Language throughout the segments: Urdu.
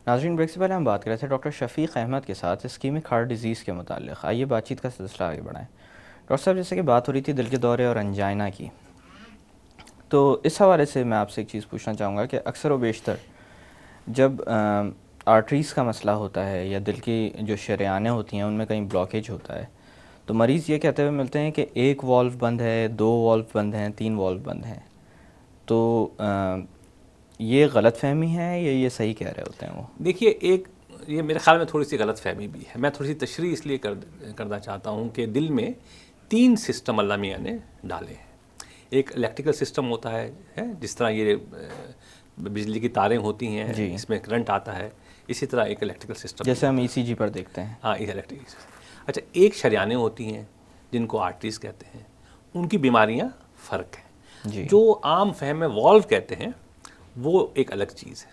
ناظرین، بریک سے پہلے ہم بات کر رہے تھے ڈاکٹر شفیق احمد کے ساتھ اسکیمک ہارٹ ڈیزیز کے متعلق. آئیے بات چیت کا سلسلہ آگے بڑھائیں. ڈاکٹر صاحب، جیسے کہ بات ہو رہی تھی دل کے دورے اور انجائنا کی، تو اس حوالے سے میں آپ سے ایک چیز پوچھنا چاہوں گا کہ اکثر و بیشتر جب آرٹریز کا مسئلہ ہوتا ہے یا دل کی جو شریانیں ہوتی ہیں ان میں کہیں بلاکیج ہوتا ہے، تو مریض یہ کہتے ہوئے ملتے ہیں کہ ایک والو بند ہے، دو والو بند ہیں، تین والو بند ہیں. تو یہ غلط فہمی ہے یا یہ صحیح کہہ رہے ہوتے ہیں وہ؟ دیکھیے، یہ میرے خیال میں تھوڑی سی غلط فہمی بھی ہے. میں تھوڑی سی تشریح اس لیے کرنا چاہتا ہوں کہ دل میں 3 سسٹم اللہ میاں نے ڈالے ہیں. ایک الیکٹریکل سسٹم ہوتا ہے جس طرح یہ بجلی کی تاریں ہوتی ہیں، جی، اس میں کرنٹ آتا ہے، اسی طرح ایک الیکٹریکل سسٹم جیسے ہم ای سی جی پر دیکھتے ہیں. ہاں، ایک الیکٹریکل سسٹم. اچھا، ایک شریانیں ہوتی ہیں جن کو آرٹریز کہتے ہیں. ان کی بیماریاں فرق ہیں. جی، جو عام فہم میں والو کہتے ہیں وہ ایک الگ چیز ہے.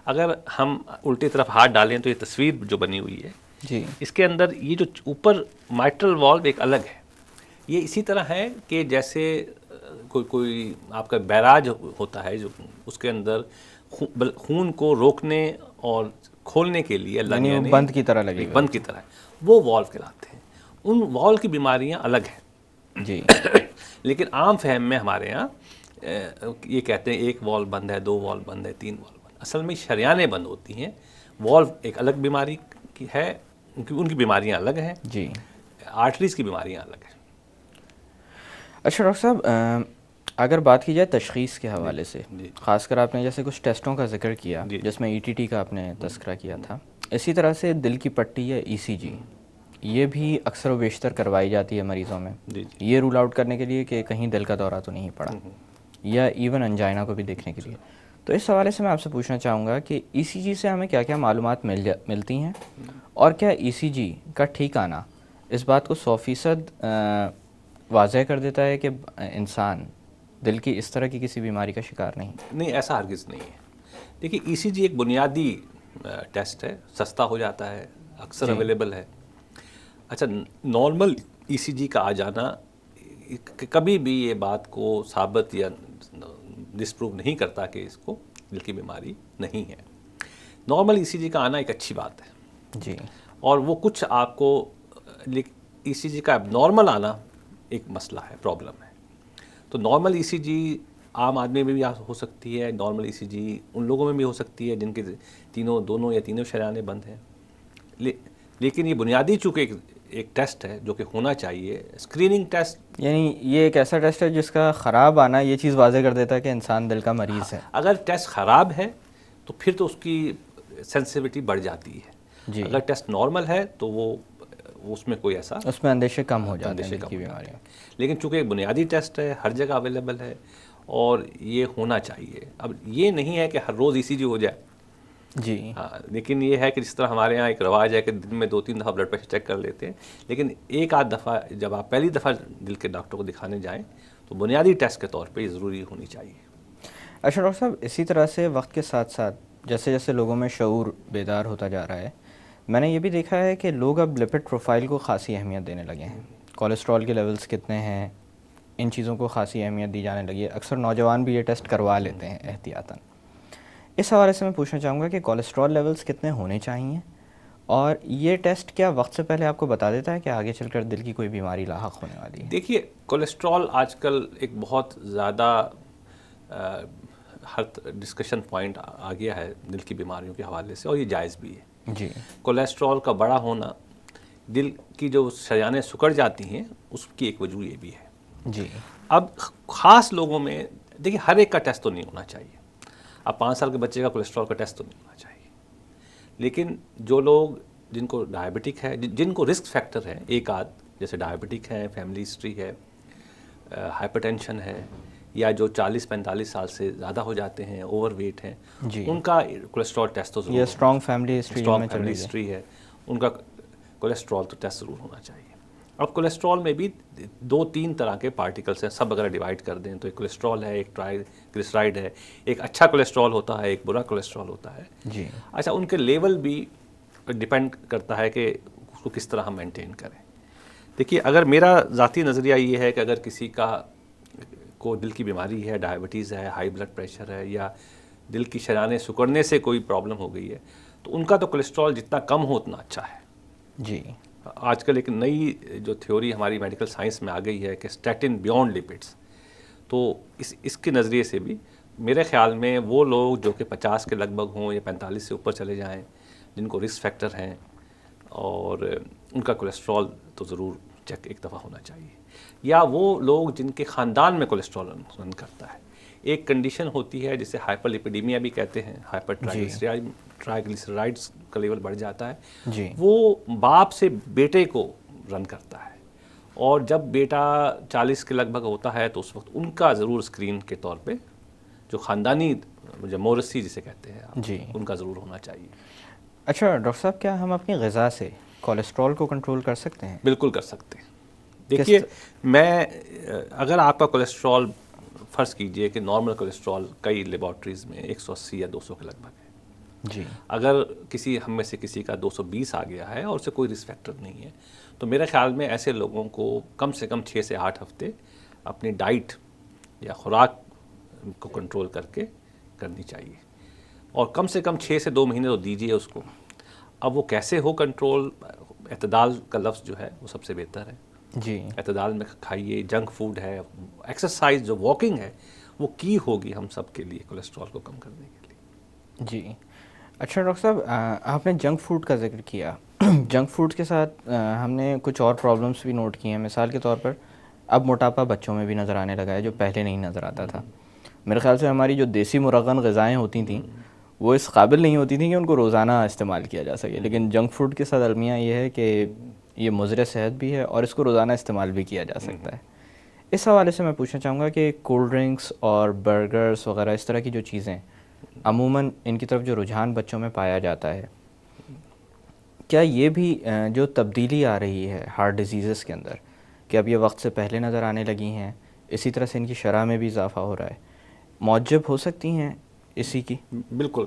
اگر ہم الٹی طرف ہاتھ ڈالیں تو یہ تصویر جو بنی ہوئی ہے، جی، اس کے اندر یہ جو اوپر مائٹرل والو ایک الگ ہے. یہ اسی طرح ہے کہ جیسے کوئی آپ کا بیراج ہوتا ہے جو اس کے اندر خون کو روکنے اور کھولنے کے لیے اللہ یعنی میاں وہ نے بند کی طرح لگے ایک ہوئے بند کی طرح ہے، وہ والو کہلاتے ہیں. ان والو کی بیماریاں الگ ہیں. جی، لیکن عام فہم میں ہمارے ہاں یہ کہتے ہیں ایک والو بند ہے، دو والو بند ہے، تین والو بند. اصل میں شریانیں بند ہوتی ہیں. والو ایک الگ بیماری کی ہے، ان کی بیماریاں الگ ہیں. جی. آرٹریز کی بیماریاں الگ ہیں. اچھا ڈاکٹر صاحب، اگر بات کی جائے تشخیص کے حوالے سے، جی خاص کر آپ نے جیسے کچھ ٹیسٹوں کا ذکر کیا جی جس میں ای ٹی ٹی کا آپ نے تذکرہ کیا تھا، اسی طرح سے دل کی پٹی یا ای سی جی یہ بھی اکثر و بیشتر کروائی جاتی ہے مریضوں میں، جی یہ رول آؤٹ کرنے کے لیے کہ کہیں دل کا دورہ تو نہیں پڑا، یا ایون انجائنا کو بھی دیکھنے کے لیے. تو اس حوالے سے میں آپ سے پوچھنا چاہوں گا کہ ای سی جی سے ہمیں کیا کیا معلومات ملتی ہیں، اور کیا ای سی جی کا ٹھیک آنا اس بات کو 100% واضح کر دیتا ہے کہ انسان دل کی اس طرح کی کسی بیماری کا شکار نہیں؟ نہیں، ایسا ہرگز نہیں ہے. دیکھیے، ای سی جی ایک بنیادی ٹیسٹ ہے، سستا ہو جاتا ہے، اکثر جی، اویلیبل ہے. اچھا، نارمل ای سی جی کا آ جانا کبھی بھی یہ بات کو ثابت یا ڈسپروو نہیں کرتا کہ اس کو دل کی بیماری نہیں ہے. نارمل ای سی جی کا آنا ایک اچھی بات ہے، جی، اور وہ کچھ آپ کو ای سی جی کا اب نارمل آنا ایک مسئلہ ہے، پرابلم ہے. تو نارمل ای سی جی عام آدمی میں بھی ہو سکتی ہے. نارمل ای سی جی ان لوگوں میں بھی ہو سکتی ہے جن کے دونوں یا تینوں شریانیں بند ہیں. لیکن یہ بنیادی چونکہ ایک ٹیسٹ ہے جو کہ ہونا چاہیے، اسکریننگ ٹیسٹ. یعنی یہ ایک ایسا ٹیسٹ ہے جس کا خراب آنا یہ چیز واضح کر دیتا ہے کہ انسان دل کا مریض ہے. اگر ٹیسٹ خراب ہے تو پھر تو اس کی سینسیٹیوٹی بڑھ جاتی ہے. جی، اگر ٹیسٹ نارمل ہے تو وہ اس میں کوئی ایسا اس میں اندیشے کم ہو جاتے ہیں اندیشے دل کم کی ہو جاتے بیماریوں ہیں. کے. لیکن چونکہ ایک بنیادی ٹیسٹ ہے، ہر جگہ اویلیبل ہے، اور یہ ہونا چاہیے. اب یہ نہیں ہے کہ ہر روز ای سی جی ہو جائے. جی، ہاں، لیکن یہ ہے کہ جس طرح ہمارے ہاں ایک رواج ہے کہ دن میں 2-3 دفعہ بلڈ پریشر چیک کر لیتے ہیں، لیکن ایک آدھ دفعہ جب آپ پہلی دفعہ دل کے ڈاکٹر کو دکھانے جائیں تو بنیادی ٹیسٹ کے طور پہ یہ ضروری ہونی چاہیے. اچھا ڈاکٹر صاحب، اسی طرح سے وقت کے ساتھ ساتھ جیسے جیسے لوگوں میں شعور بیدار ہوتا جا رہا ہے، میں نے یہ بھی دیکھا ہے کہ لوگ اب لپڈ پروفائل کو خاصی اہمیت دینے لگے ہیں. کولیسٹرول کے لیولز کتنے ہیں، ان چیزوں کو خاصی اہمیت دی جانے لگی ہے. اکثر نوجوان بھی یہ ٹیسٹ کروا لیتے ہیں احتیاطاً. اس حوالے سے میں پوچھنا چاہوں گا کہ کولیسٹرول لیولز کتنے ہونے چاہیے، اور یہ ٹیسٹ کیا وقت سے پہلے آپ کو بتا دیتا ہے کہ آگے چل کر دل کی کوئی بیماری لاحق ہونے والی ہے؟ دیکھیے، کولیسٹرول آج کل ایک بہت زیادہ ہر ڈسکشن پوائنٹ آ گیا ہے دل کی بیماریوں کے حوالے سے، اور یہ جائز بھی ہے. جی، کولیسٹرول کا بڑا ہونا، دل کی جو شریانیں سکڑ جاتی ہیں، اس کی ایک وجہ یہ بھی ہے. جی، اب خاص لوگوں میں دیکھیے ہر ایک کا ٹیسٹ تو نہیں ہونا چاہیے. اب 5 سال کے بچے کا کولیسٹرول کا ٹیسٹ تو نہیں ہونا چاہیے. لیکن جو لوگ جن کو ڈائبٹک ہے، جن کو رسک فیکٹر ہے ایک آدھ، جیسے ڈائبٹک ہے، فیملی ہسٹری ہے، ہائپر ٹینشن ہے، یا جو 40-45 سال سے زیادہ ہو جاتے ہیں، اوور ویٹ ہیں، جی، ان کا کولیسٹرول ٹیسٹ تو ضرور یہ ہونا اسٹرانگ چاہیے. فیملی ہسٹری جن اسٹرانگ میں چل فیملی رہی ہے. ہسٹری ہے، ان کا کولیسٹرول تو ٹیسٹ ضرور ہونا چاہیے. اب کولیسٹرول میں بھی 2-3 طرح کے پارٹیکلس ہیں. سب اگر ڈیوائڈ کر دیں تو ایک کولیسٹرول ہے، ایک ٹرائی گلیسرائڈ ہے، ایک اچھا کولیسٹرول ہوتا ہے، ایک برا کولیسٹرول ہوتا ہے. جی، اچھا، ان کے لیول بھی ڈیپینڈ کرتا ہے کہ اس کو کس طرح ہم مینٹین کریں. دیکھیے، اگر میرا ذاتی نظریہ یہ ہے کہ اگر کسی کو دل کی بیماری ہے، ڈائبٹیز ہے، ہائی بلڈ پریشر ہے، یا دل کی شریانیں سکڑنے سے کوئی پرابلم ہو گئی ہے، تو ان کا تو کولیسٹرول جتنا کم ہو اتنا اچھا ہے. جی. آج کل ایک نئی جو تھیوری ہماری میڈیکل سائنس میں آ گئی ہے کہ اسٹیٹن بیونڈ لپڈس، تو اس کے نظریے سے بھی میرے خیال میں وہ لوگ جو کہ 50 کے لگ بھگ ہوں یا 45 سے اوپر چلے جائیں، جن کو رسک فیکٹر ہیں، اور ان کا کولیسٹرول تو ضرور چیک ایک دفعہ ہونا چاہیے. یا وہ لوگ جن کے خاندان میں کولیسٹرول رن کرتا ہے. ایک کنڈیشن ہوتی ہے جسے ہائپر لپیڈیمیا بھی کہتے ہیں، ہائپر ٹرائیگلیسیرائڈز کا لیول بڑھ جاتا ہے. جی. وہ باپ سے بیٹے کو رن کرتا ہے، اور جب بیٹا 40 کے لگ بھگ ہوتا ہے تو اس وقت ان کا ضرور اسکرین کے طور پہ جو خاندانی موریثی جسے کہتے ہیں آپ، جی. ان کا ضرور ہونا چاہیے. اچھا ڈاکٹر صاحب، کیا ہم اپنی غذا سے کولیسٹرول کو کنٹرول کر سکتے ہیں؟ بالکل کر سکتے ہیں. دیکھیے، میں اگر آپ کا کولیسٹرول فرض کیجئے کہ نارمل کولیسٹرول کئی لیبارٹریز میں 180 یا 200 کے لگ بھگ ہے. جی. اگر ہم میں سے کسی کا 220 آ گیا ہے اور اسے کوئی رسک فیکٹر نہیں ہے، تو میرے خیال میں ایسے لوگوں کو کم سے کم 6 سے 8 ہفتے اپنی ڈائٹ یا خوراک کو کنٹرول کر کے کرنی چاہیے، اور کم سے کم 6 سے 2 مہینے تو دیجیے اس کو. اب وہ کیسے ہو کنٹرول؟ اعتدال کا لفظ جو ہے وہ سب سے بہتر ہے. جی. اعتدال میں کھائیے. جنک فوڈ ہے، ایکسرسائز جو واکنگ ہے وہ کی ہوگی ہم سب کے لیے کولیسٹرول کو کم کرنے کے لیے. جی. اچھا ڈاکٹر صاحب، آپ نے جنک فوڈ کا ذکر کیا. جنک فوڈ کے ساتھ ہم نے کچھ اور پرابلمس بھی نوٹ کی ہیں. مثال کے طور پر اب موٹاپا بچوں میں بھی نظر آنے لگا ہے، جو پہلے نہیں نظر آتا تھا. میرے خیال سے ہماری جو دیسی مرغن غذائیں ہوتی تھیں وہ اس قابل نہیں ہوتی تھیں کہ ان کو روزانہ استعمال کیا جا سکے، لیکن جنک فوڈ کے ساتھ المیہ یہ ہے کہ یہ مضر صحت بھی ہے اور اس کو روزانہ استعمال بھی کیا جا سکتا ہے. اس حوالے سے میں پوچھنا چاہوں گا کہ کولڈ ڈرنکس اور برگرز وغیرہ اس طرح کی جو چیزیں عموماً ان کی طرف جو رجحان بچوں میں پایا جاتا ہے، کیا یہ بھی جو تبدیلی آ رہی ہے ہارٹ ڈیزیزز کے اندر کہ اب یہ وقت سے پہلے نظر آنے لگی ہیں، اسی طرح سے ان کی شرح میں بھی اضافہ ہو رہا ہے، موجب ہو سکتی ہیں اسی کی؟ بالکل.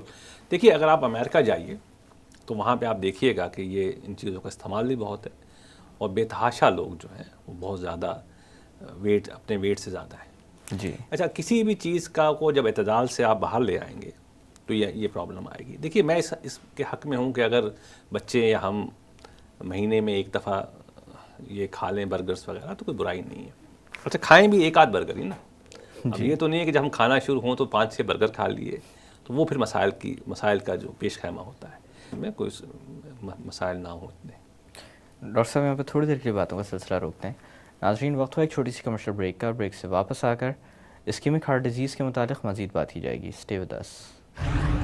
دیکھیے، اگر آپ امریکہ جائیے تو وہاں پہ آپ دیکھیے گا کہ یہ ان چیزوں کا استعمال بھی بہت ہے، اور بے تحاشا لوگ جو ہیں وہ بہت زیادہ اپنے ویٹ سے زیادہ ہیں. جی. اچھا، کسی بھی چیز کو جب اعتدال سے آپ باہر لے آئیں گے تو یہ پرابلم آئے گی. دیکھیے، میں اس کے حق میں ہوں کہ اگر بچے یا ہم مہینے میں ایک دفعہ یہ کھا لیں برگرز وغیرہ تو کوئی برائی نہیں ہے. اچھا، کھائیں بھی ایک آدھ برگر ہی نا. اب یہ تو نہیں ہے کہ جب ہم کھانا شروع ہوں تو 5-6 برگر کھا لیے، تو وہ پھر مسائل کا جو پیش خیمہ ہوتا ہے، میں کوئی مسائل نہ ہوں اتنے. ڈاکٹر صاحب، یہاں پہ تھوڑی دیر کے لیے باتوں کا سلسلہ روکتے ہیں. ناظرین، وقت ہوا ایک چھوٹی سی کمرشل بریک کا. بریک سے واپس آ کر اسکیمک ہارٹ ڈیزیز کے متعلق مزید بات کی جائے گی. Stay with us.